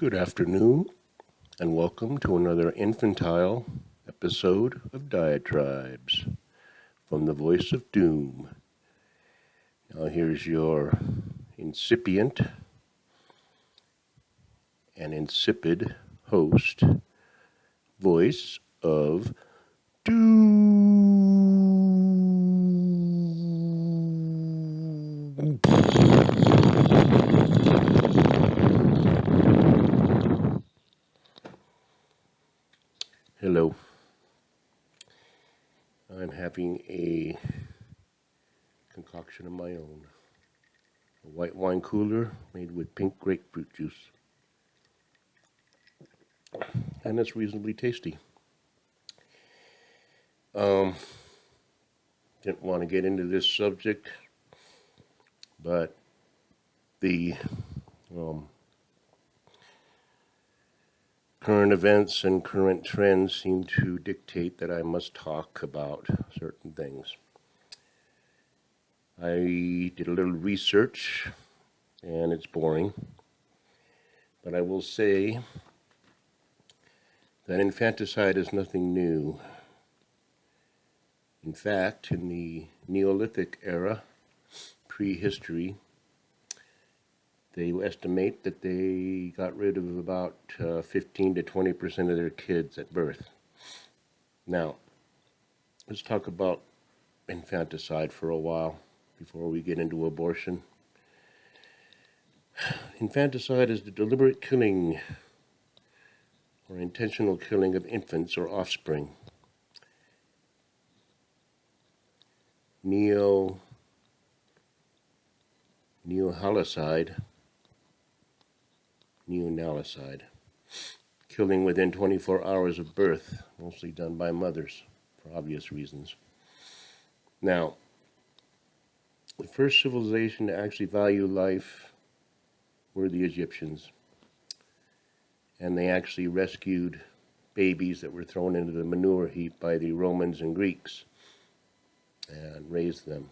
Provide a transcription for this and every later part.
Good afternoon, and welcome to another infantile episode of Diatribes from the Voice of Doom. Now here's your incipient and insipid host, Voice of Doom. Hello. I'm having a concoction of my own. A white wine cooler made with pink grapefruit juice. And it's reasonably tasty. Didn't want to get into this subject, but the current events and current trends seem to dictate that I must talk about certain things. I did a little research, and it's boring, but I will say that infanticide is nothing new. In fact, in the Neolithic era, prehistory, they estimate that they got rid of about 15 to 20% of their kids at birth. Now, let's talk about infanticide for a while before we get into abortion. Infanticide is the deliberate killing or intentional killing of infants or offspring. Neonalicide, killing within 24 hours of birth, mostly done by mothers for obvious reasons. Now, the first civilization to actually value life were the Egyptians, and they actually rescued babies that were thrown into the manure heap by the Romans and Greeks and raised them.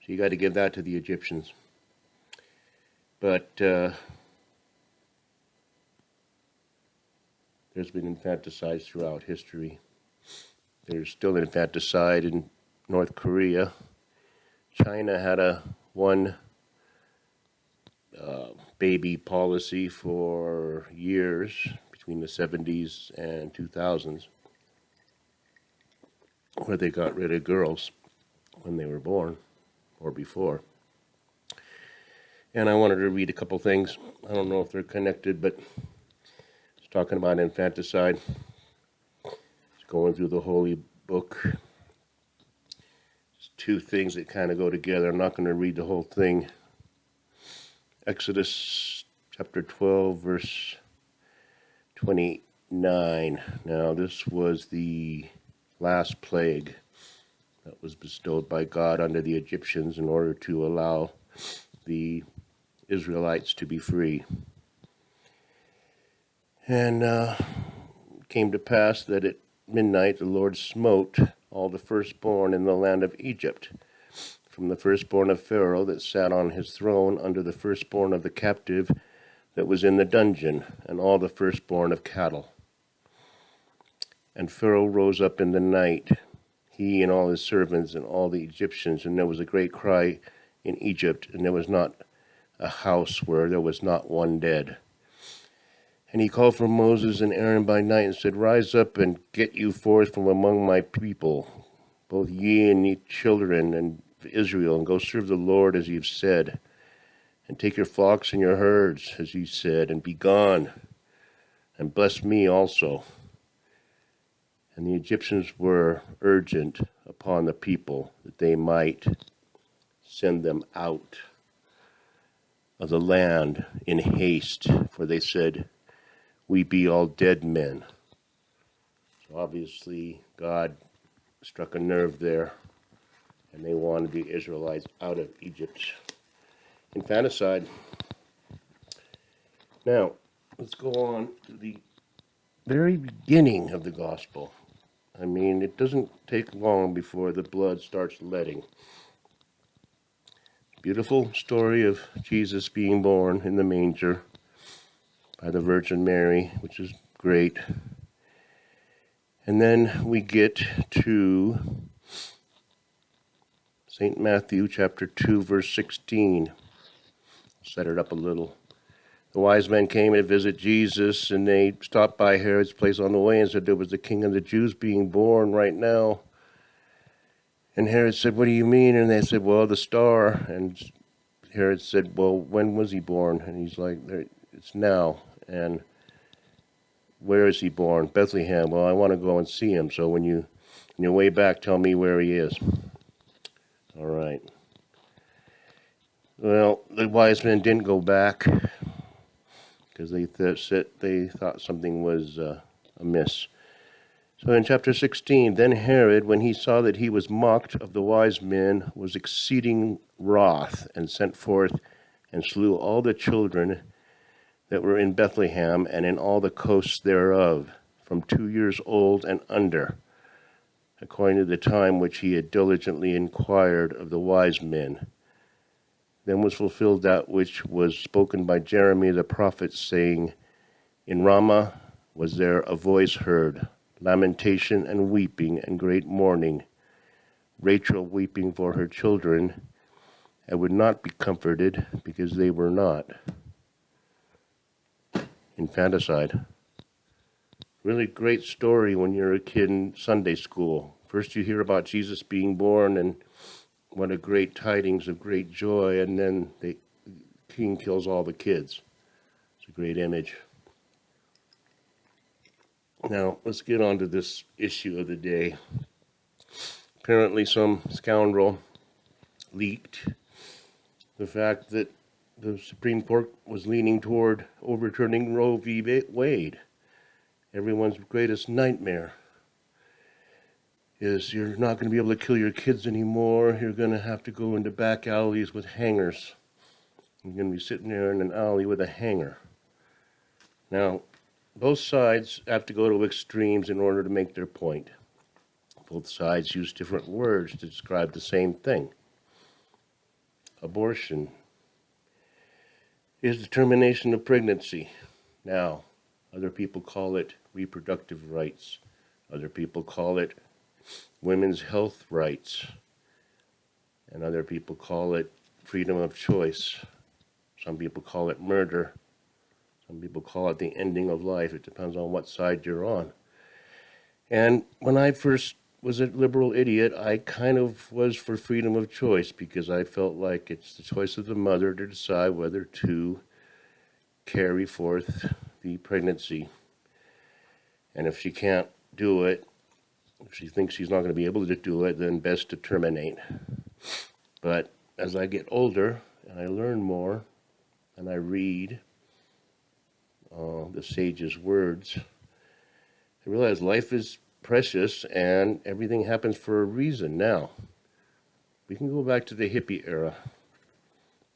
So you got to give that to the Egyptians. But there's been infanticides throughout history. There's still infanticide in North Korea. China had a one baby policy for years between the 70s and 2000s, where they got rid of girls when they were born or before. And I wanted to read a couple things. I don't know if they're connected, but it's talking about infanticide. It's going through the holy book. It's two things that kind of go together. I'm not going to read the whole thing. Exodus chapter 12, verse 29. Now, this was the last plague that was bestowed by God under the Egyptians in order to allow the Israelites to be free. And it came to pass that at midnight the Lord smote all the firstborn in the land of Egypt, from the firstborn of Pharaoh that sat on his throne, under the firstborn of the captive that was in the dungeon, and all the firstborn of cattle. And Pharaoh rose up in the night, he and all his servants and all the Egyptians, and there was a great cry in Egypt, and there was not a house where there was not one dead. And he called for Moses and Aaron by night and said, Rise up and get you forth from among my people, both ye and ye children and Israel, and go serve the Lord as ye have said, and take your flocks and your herds as ye said, and be gone, and bless me also. And the Egyptians were urgent upon the people that they might send them out of the land in haste, for they said, We be all dead men. So obviously God struck a nerve there, and they wanted the Israelites out of Egypt. Infanticide. Now, let's go on to the very beginning of the gospel. I mean, it doesn't take long before the blood starts letting. Beautiful story of Jesus being born in the manger. by the Virgin Mary, which is great. And then we get to St. Matthew chapter 2, verse 16. Set it up a little. The wise men came to visit Jesus, and they stopped by Herod's place on the way and said there was the king of the Jews being born right now. And Herod said, what do you mean? And they said, well, the star. And Herod said, well, when was he born? And he's like, it's now. And where is he born? Bethlehem. Well, I want to go and see him. So when you're on your way back, tell me where he is. All right. Well, the wise men didn't go back because they thought something was amiss. So in chapter 16, then Herod, when he saw that he was mocked of the wise men, was exceeding wroth, and sent forth and slew all the children that were in Bethlehem and in all the coasts thereof, from 2 years old and under, according to the time which he had diligently inquired of the wise men. Then was fulfilled that which was spoken by Jeremy the prophet, saying, in Ramah was there a voice heard, lamentation and weeping and great mourning, Rachel weeping for her children, and would not be comforted because they were not. Infanticide. Really great story when you're a kid in Sunday school. First you hear about Jesus being born and what a great tidings of great joy, and then the king kills all the kids. It's a great image. Now, let's get on to this issue of the day. Apparently some scoundrel leaked the fact that the Supreme Court was leaning toward overturning Roe v. Wade. Everyone's greatest nightmare is you're not going to be able to kill your kids anymore. You're going to have to go into back alleys with hangers. You're going to be sitting there in an alley with a hanger. Now, both sides have to go to extremes in order to make their point. Both sides use different words to describe the same thing. Abortion is the termination of pregnancy. Now, other people call it reproductive rights. Other people call it women's health rights. And other people call it freedom of choice. Some people call it murder. Some people call it the ending of life. It depends on what side you're on. And when I first was a liberal idiot, I kind of was for freedom of choice because I felt like it's the choice of the mother to decide whether to carry forth the pregnancy. And if she can't do it, if she thinks she's not going to be able to do it, then best to terminate. But as I get older and I learn more and I read the sage's words, I realize life is precious and everything happens for a reason. Now, we can go back to the hippie era.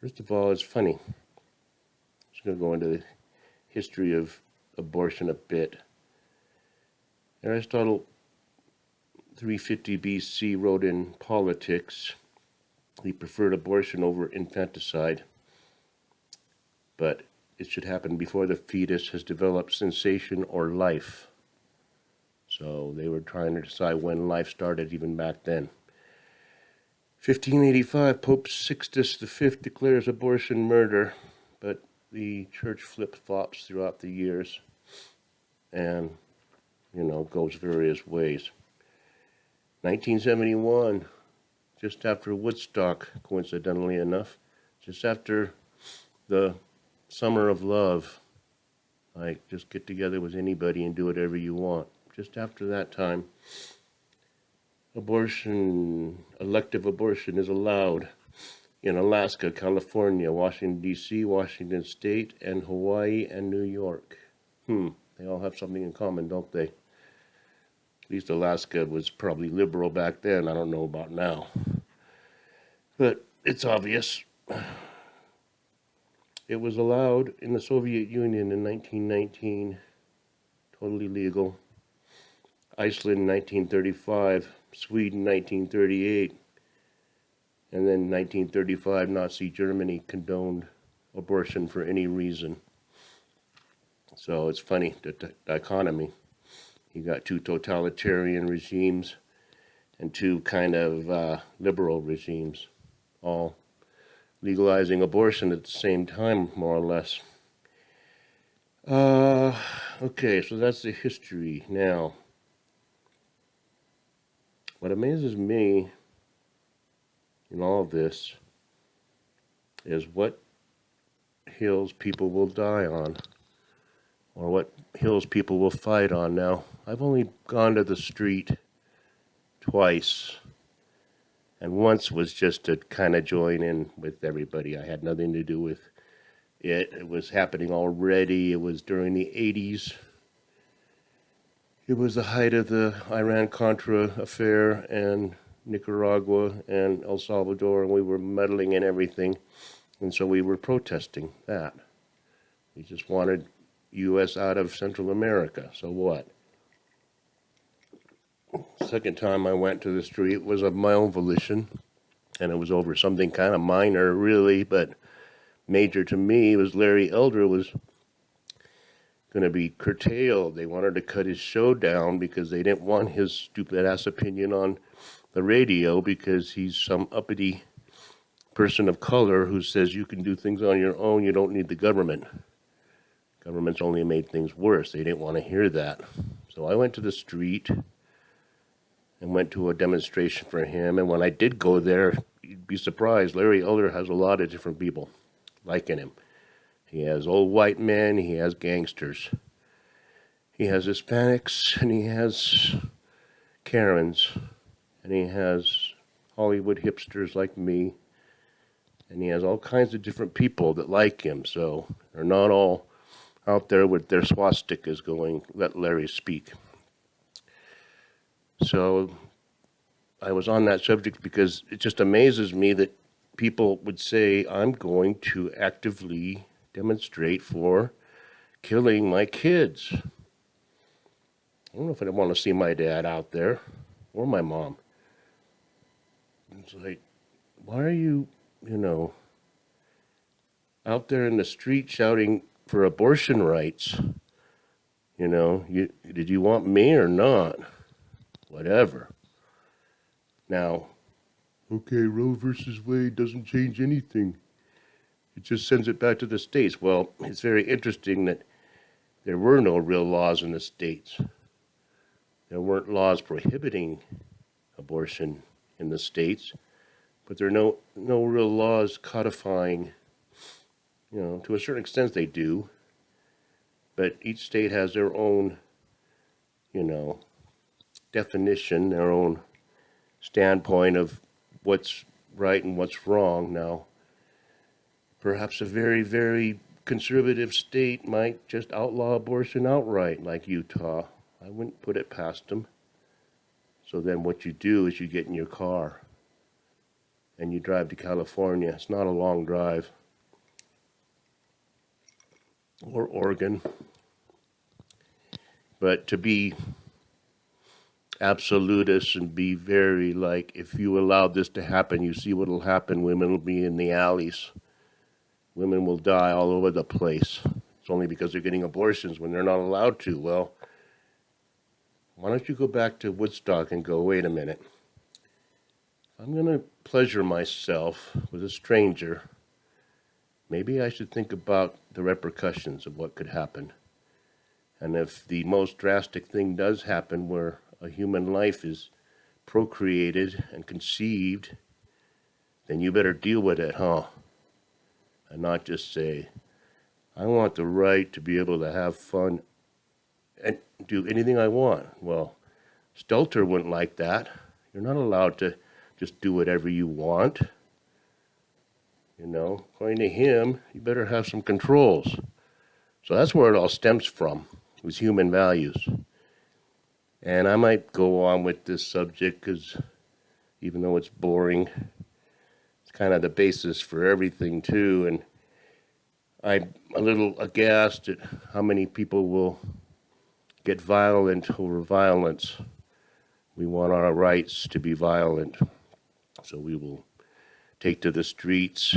First of all, it's funny. I'm just going to go into the history of abortion a bit. Aristotle, 350 BC, wrote in Politics he preferred abortion over infanticide, but it should happen before the fetus has developed sensation or life. So they were trying to decide when life started even back then. 1585, Pope Sixtus V declares abortion murder, but the church flip-flops throughout the years and, goes various ways. 1971, just after Woodstock, coincidentally enough, just after the Summer of Love, like just get together with anybody and do whatever you want. Just after that time, elective abortion is allowed in Alaska, California, Washington, D.C., Washington State, and Hawaii and New York. They all have something in common, don't they? At least Alaska was probably liberal back then. I don't know about now. But it's obvious. It was allowed in the Soviet Union in 1919, totally legal. Iceland, 1935, Sweden, 1938, and then 1935, Nazi Germany condoned abortion for any reason. So it's funny, the dichotomy. You got two totalitarian regimes and two kind of liberal regimes, all legalizing abortion at the same time, more or less. Okay, so that's the history. Now, what amazes me in all of this is what hills people will die on, or what hills people will fight on. Now, I've only gone to the street twice, and once was just to kind of join in with everybody. I had nothing to do with it. It was happening already. It was during the 80s. It was the height of the Iran-Contra affair and Nicaragua and El Salvador, and we were meddling in everything. And so we were protesting that. We just wanted U.S. out of Central America. So what? Second time I went to the street was of my own volition, and it was over something kind of minor, really, but major to me. Was Larry Elder was going to be curtailed. They wanted to cut his show down because they didn't want his stupid-ass opinion on the radio because he's some uppity person of color who says you can do things on your own, you don't need the government. Government's only made things worse. They didn't want to hear that. So I went to the street and went to a demonstration for him, and when I did go there, you'd be surprised, Larry Elder has a lot of different people liking him. He has old white men, he has gangsters. He has Hispanics, and he has Karens, and he has Hollywood hipsters like me, and he has all kinds of different people that like him, so they're not all out there with their swastikas going, let Larry speak. So I was on that subject because it just amazes me that people would say, I'm going to actively demonstrate for killing my kids. I don't know if I want to see my dad out there or my mom. It's like, why are you, out there in the street shouting for abortion rights? Did you want me or not? Whatever. Now, okay, Roe versus Wade doesn't change anything. It just sends it back to the states. Well, it's very interesting that there were no real laws in the states. There weren't laws prohibiting abortion in the states, but there are no real laws codifying, to a certain extent they do, but each state has their own, definition, their own standpoint of what's right and what's wrong. Now, perhaps a very, very conservative state might just outlaw abortion outright, like Utah. I wouldn't put it past them. So then what you do is you get in your car and you drive to California. It's not a long drive. Or Oregon. But to be absolutist and be very like, if you allow this to happen, you see what will happen. Women will be in the alleys. Women will die all over the place. It's only because they're getting abortions when they're not allowed to. Well, why don't you go back to Woodstock and go, wait a minute. I'm going to pleasure myself with a stranger. Maybe I should think about the repercussions of what could happen. And if the most drastic thing does happen where a human life is procreated and conceived, then you better deal with it, huh? And not just say, I want the right to be able to have fun and do anything I want. Well, Stelter wouldn't like that. You're not allowed to just do whatever you want. According to him, you better have some controls. So that's where it all stems from, was human values. And I might go on with this subject because even though it's boring, it's kind of the basis for everything too. And I'm a little aghast at how many people will get violent over violence. We want our rights to be violent, so we will take to the streets.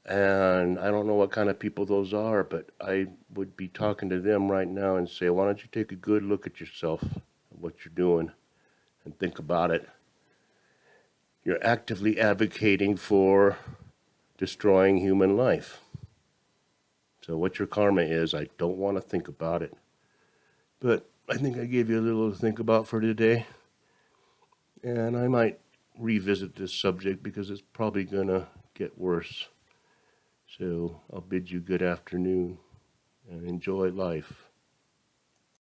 And And I don't know what kind of people those are, but I would be talking to them right now and say, why don't you take a good look at yourself, what you're doing, and think about it. You're actively advocating for destroying human life. So what your karma is, I don't want to think about it. But I think I gave you a little to think about for today. And I might revisit this subject because it's probably going to get worse. So I'll bid you good afternoon and enjoy life.